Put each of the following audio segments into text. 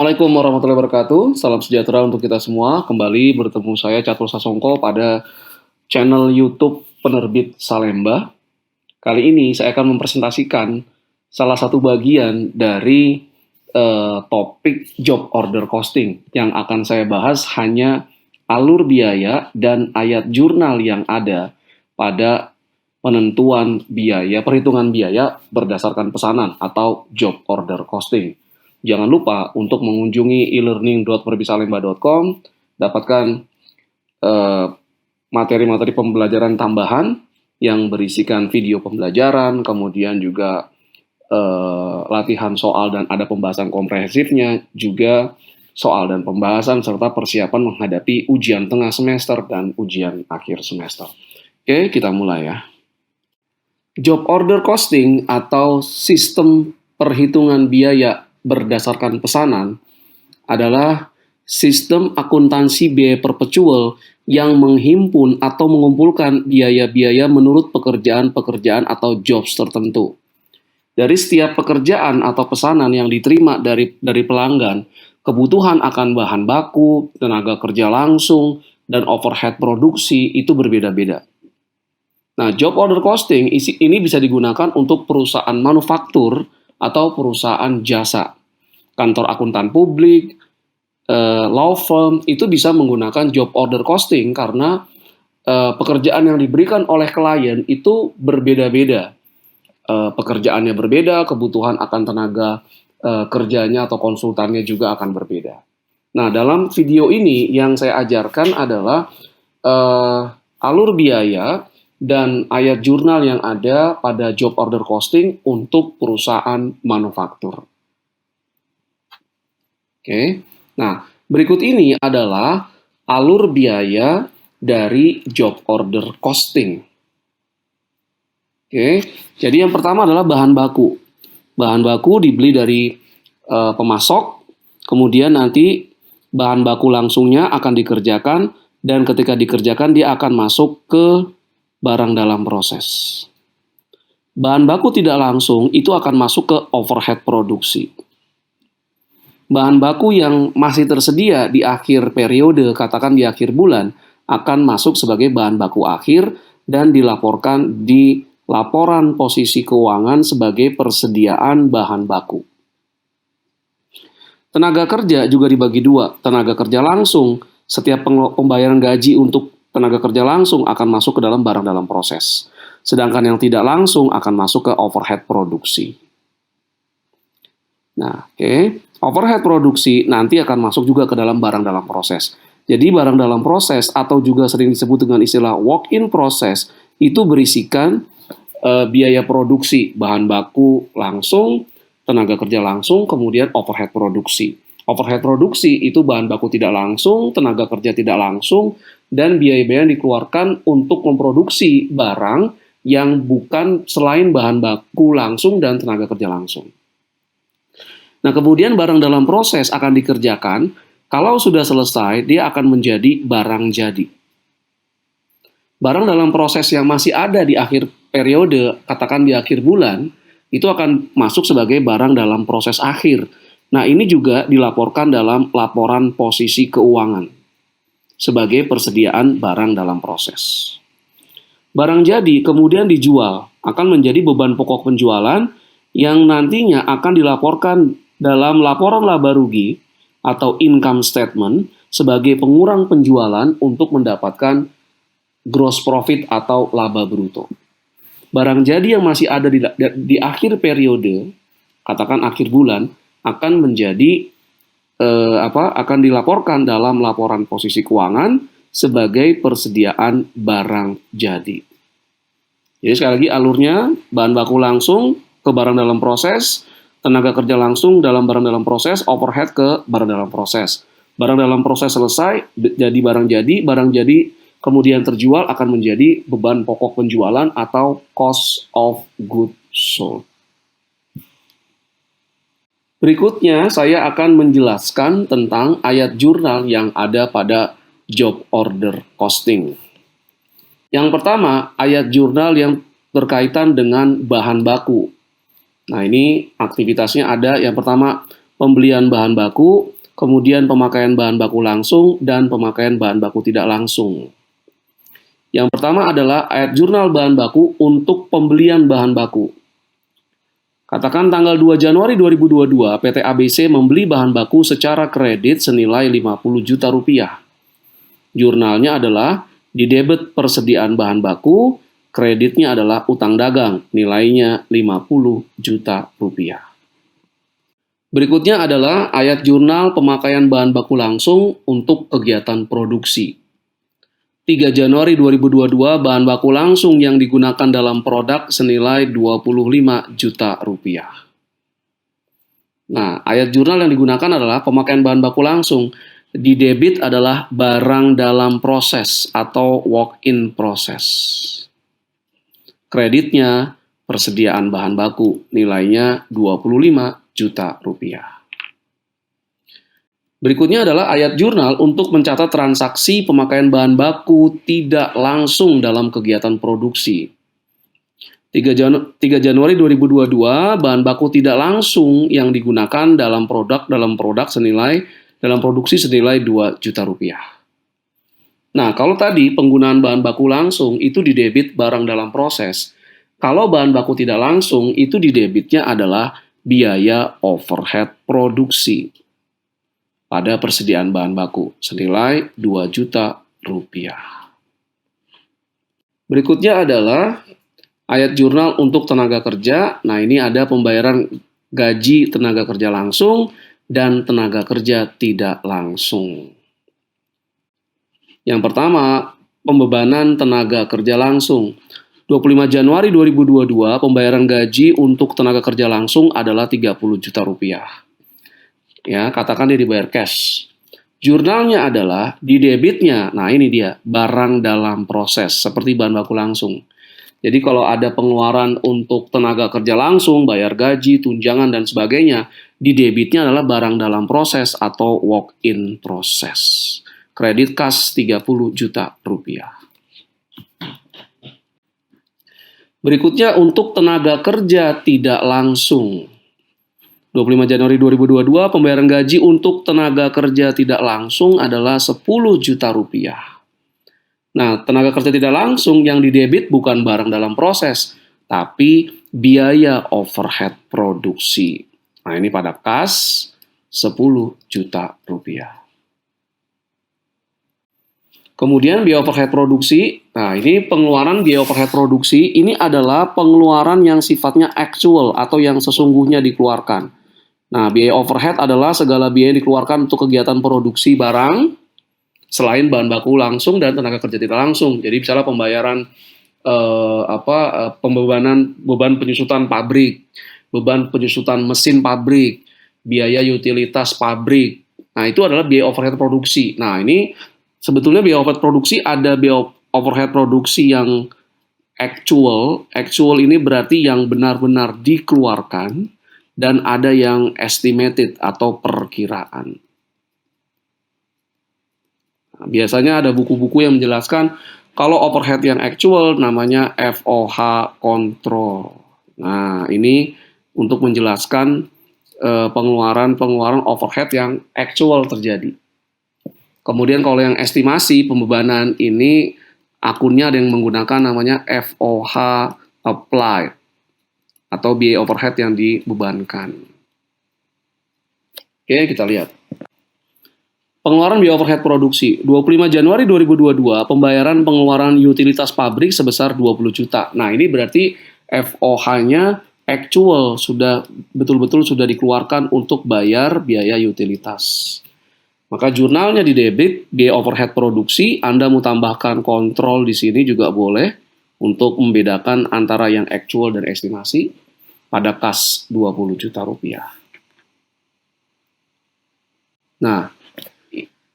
Assalamualaikum warahmatullahi wabarakatuh. Salam sejahtera untuk kita semua. Kembali bertemu saya Catur Sasongko pada channel YouTube Penerbit Salemba. Kali ini saya akan mempresentasikan salah satu bagian dari topik job order costing. Yang akan saya bahas hanya alur biaya dan ayat jurnal yang ada pada penentuan biaya, perhitungan biaya berdasarkan pesanan atau job order costing. Jangan lupa untuk mengunjungi e-learning.penerbitsalemba.com, dapatkan materi-materi pembelajaran tambahan yang berisikan video pembelajaran, kemudian juga latihan soal dan ada pembahasan komprehensifnya, juga soal dan pembahasan serta persiapan menghadapi ujian tengah semester dan ujian akhir semester. Oke, kita mulai ya. Job order costing atau sistem perhitungan biaya berdasarkan pesanan adalah sistem akuntansi biaya perpetual yang menghimpun atau mengumpulkan biaya-biaya menurut pekerjaan-pekerjaan atau jobs tertentu. Dari setiap pekerjaan atau pesanan yang diterima dari pelanggan, kebutuhan akan bahan baku, tenaga kerja langsung, dan overhead produksi itu berbeda-beda. Nah, job order costing ini bisa digunakan untuk perusahaan manufaktur atau perusahaan jasa. Kantor akuntan publik, law firm itu bisa menggunakan job order costing karena pekerjaan yang diberikan oleh klien itu berbeda-beda. Pekerjaannya berbeda, kebutuhan akan tenaga kerjanya atau konsultannya juga akan berbeda. Nah, dalam video ini yang saya ajarkan adalah alur biaya dan ayat jurnal yang ada pada job order costing untuk perusahaan manufaktur. Oke, nah berikut ini adalah alur biaya dari job order costing. Oke, jadi yang pertama adalah bahan baku. Bahan baku dibeli dari pemasok, kemudian nanti bahan baku langsungnya akan dikerjakan, dan ketika dikerjakan dia akan masuk ke barang dalam proses. Bahan baku tidak langsung itu akan masuk ke overhead produksi. Bahan baku yang masih tersedia di akhir periode, katakan di akhir bulan, akan masuk sebagai bahan baku akhir dan dilaporkan di laporan posisi keuangan sebagai persediaan bahan baku. Tenaga kerja juga dibagi dua. Tenaga kerja langsung, setiap pembayaran gaji untuk tenaga kerja langsung akan masuk ke dalam barang dalam proses. Sedangkan yang tidak langsung akan masuk ke overhead produksi. Nah, overhead produksi nanti akan masuk juga ke dalam barang dalam proses. Jadi barang dalam proses atau juga sering disebut dengan istilah walk-in process itu berisikan biaya produksi, bahan baku langsung, tenaga kerja langsung, kemudian overhead produksi. Overhead produksi itu bahan baku tidak langsung, tenaga kerja tidak langsung, dan biaya-biaya yang dikeluarkan untuk memproduksi barang yang bukan selain bahan baku langsung dan tenaga kerja langsung. Nah, kemudian barang dalam proses akan dikerjakan, kalau sudah selesai, dia akan menjadi barang jadi. Barang dalam proses yang masih ada di akhir periode, katakan di akhir bulan, itu akan masuk sebagai barang dalam proses akhir. Nah, ini juga dilaporkan dalam laporan posisi keuangan sebagai persediaan barang dalam proses. Barang jadi kemudian dijual, akan menjadi beban pokok penjualan yang nantinya akan dilaporkan dalam laporan laba rugi atau income statement sebagai pengurang penjualan untuk mendapatkan gross profit atau laba bruto. Barang jadi yang masih ada di akhir periode, katakan akhir bulan, akan menjadi akan dilaporkan dalam laporan posisi keuangan sebagai persediaan barang jadi. Jadi sekali lagi alurnya bahan baku langsung ke barang dalam proses, tenaga kerja langsung dalam barang dalam proses, overhead ke barang dalam proses. Barang dalam proses selesai jadi barang jadi kemudian terjual akan menjadi beban pokok penjualan atau cost of goods sold. Berikutnya saya akan menjelaskan tentang ayat jurnal yang ada pada job order costing. Yang pertama, ayat jurnal yang berkaitan dengan bahan baku. Nah, ini aktivitasnya ada yang pertama, pembelian bahan baku, kemudian pemakaian bahan baku langsung, dan pemakaian bahan baku tidak langsung. Yang pertama adalah ayat jurnal bahan baku untuk pembelian bahan baku. Katakan tanggal 2 Januari 2022, PT ABC membeli bahan baku secara kredit senilai 50 juta rupiah. Jurnalnya adalah di debit persediaan bahan baku, kreditnya adalah utang dagang, nilainya 50 juta rupiah. Berikutnya adalah ayat jurnal pemakaian bahan baku langsung untuk kegiatan produksi. 3 Januari 2022, bahan baku langsung yang digunakan dalam produk senilai 25 juta rupiah. Nah, ayat jurnal yang digunakan adalah pemakaian bahan baku langsung. Di debit adalah barang dalam proses atau work-in process. Kreditnya persediaan bahan baku, nilainya 25 juta rupiah. Berikutnya adalah ayat jurnal untuk mencatat transaksi pemakaian bahan baku tidak langsung dalam kegiatan produksi. 3 Januari 2022, bahan baku tidak langsung yang digunakan dalam produksi senilai 2 juta rupiah. Nah, kalau tadi penggunaan bahan baku langsung itu didebit barang dalam proses. Kalau bahan baku tidak langsung itu didebitnya adalah biaya overhead produksi pada persediaan bahan baku senilai 2 juta rupiah. Berikutnya adalah ayat jurnal untuk tenaga kerja. Nah, ini ada pembayaran gaji tenaga kerja langsung dan tenaga kerja tidak langsung. Yang pertama, pembebanan tenaga kerja langsung. 25 Januari 2022, pembayaran gaji untuk tenaga kerja langsung adalah 30 juta rupiah. Ya, katakan dia dibayar cash. Jurnalnya adalah di debitnya, nah ini dia, barang dalam proses, seperti bahan baku langsung. Jadi kalau ada pengeluaran untuk tenaga kerja langsung, bayar gaji, tunjangan, dan sebagainya, di debitnya adalah barang dalam proses atau walk-in process. Kredit kas 30 juta rupiah. Berikutnya untuk tenaga kerja tidak langsung. 25 Januari 2022, pembayaran gaji untuk tenaga kerja tidak langsung adalah 10 juta rupiah. Nah, tenaga kerja tidak langsung yang didebit bukan barang dalam proses, tapi biaya overhead produksi. Nah, ini pada kas 10 juta rupiah. Kemudian biaya overhead produksi, nah ini pengeluaran biaya overhead produksi, ini adalah pengeluaran yang sifatnya actual atau yang sesungguhnya dikeluarkan. Nah, biaya overhead adalah segala biaya yang dikeluarkan untuk kegiatan produksi barang selain bahan baku langsung dan tenaga kerja tidak langsung. Jadi misalnya pembayaran beban penyusutan pabrik, beban penyusutan mesin pabrik, biaya utilitas pabrik. Nah, itu adalah biaya overhead produksi. Nah, ini sebetulnya biaya overhead produksi ada biaya overhead produksi yang actual. Actual ini berarti yang benar-benar dikeluarkan. Dan ada yang estimated atau perkiraan. Nah, biasanya ada buku-buku yang menjelaskan kalau overhead yang actual namanya FOH control. Nah, ini untuk menjelaskan pengeluaran overhead yang actual terjadi. Kemudian kalau yang estimasi pembebanan ini akunnya ada yang menggunakan namanya FOH applied. Atau biaya overhead yang dibebankan. Oke, kita lihat. Pengeluaran biaya overhead produksi. 25 Januari 2022, pembayaran pengeluaran utilitas pabrik sebesar 20 juta. Nah, ini berarti FOH-nya actual, sudah betul-betul sudah dikeluarkan untuk bayar biaya utilitas. Maka jurnalnya di debit, biaya overhead produksi, Anda mau tambahkan kontrol di sini juga boleh untuk membedakan antara yang actual dan estimasi pada kas 20 juta rupiah. Nah,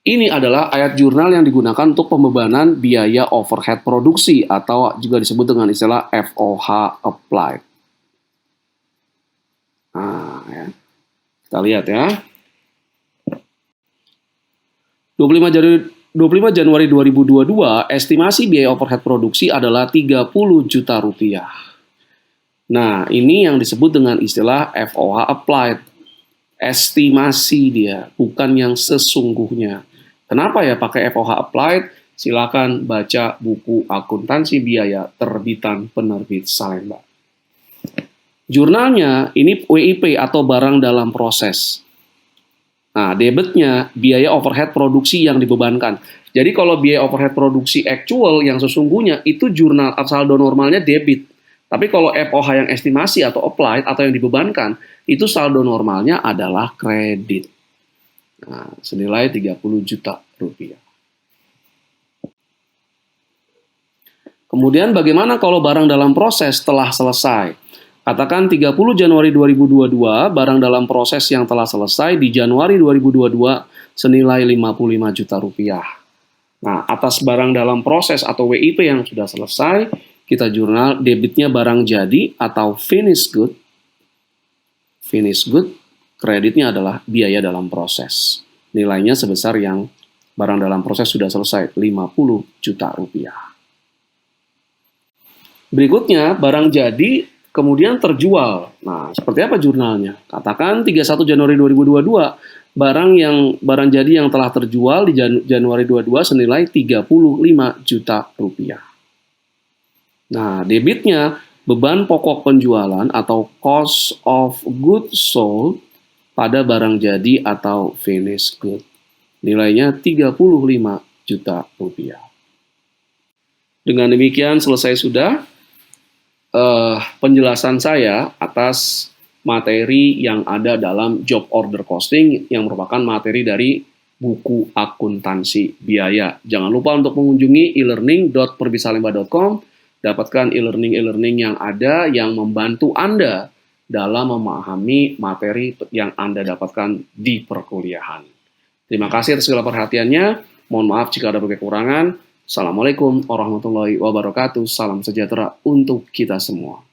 ini adalah ayat jurnal yang digunakan untuk pembebanan biaya overhead produksi atau juga disebut dengan istilah FOH applied. Nah, ya. Kita lihat ya. 25 Januari 2022, estimasi biaya overhead produksi adalah 30 juta rupiah. Nah, ini yang disebut dengan istilah FOH applied. estimasi dia, bukan yang sesungguhnya. Kenapa ya pakai FOH Applied? Silakan baca buku Akuntansi Biaya terbitan penerbit Salemba. Jurnalnya ini WIP atau barang dalam proses. Nah, debitnya biaya overhead produksi yang dibebankan. Jadi kalau biaya overhead produksi actual yang sesungguhnya itu jurnal saldo normalnya debit. Tapi kalau FOH yang estimasi atau applied atau yang dibebankan, itu saldo normalnya adalah kredit. Nah, senilai 30 juta rupiah. Kemudian bagaimana kalau barang dalam proses telah selesai? Katakan 30 Januari 2022, barang dalam proses yang telah selesai di Januari 2022 senilai 55 juta rupiah. Nah, atas barang dalam proses atau WIP yang sudah selesai, kita jurnal debitnya barang jadi atau finished good. Finished good, kreditnya adalah biaya dalam proses. Nilainya sebesar yang barang dalam proses sudah selesai, 50 juta rupiah. Berikutnya, barang jadi kemudian terjual. Nah, seperti apa jurnalnya? Katakan 31 Januari 2022, barang jadi yang telah terjual di Januari 22 senilai 35 juta rupiah. Nah, debitnya beban pokok penjualan atau cost of goods sold pada barang jadi atau finished good. Nilainya 35 juta rupiah. Dengan demikian selesai sudah penjelasan saya atas materi yang ada dalam job order costing yang merupakan materi dari buku akuntansi biaya. Jangan lupa untuk mengunjungi e-learning.perbisalemba.com, dapatkan e-learning yang ada yang membantu Anda dalam memahami materi yang Anda dapatkan di perkuliahan. Terima kasih atas segala perhatiannya. Mohon maaf jika ada kekurangan. Assalamualaikum warahmatullahi wabarakatuh. Salam sejahtera untuk kita semua.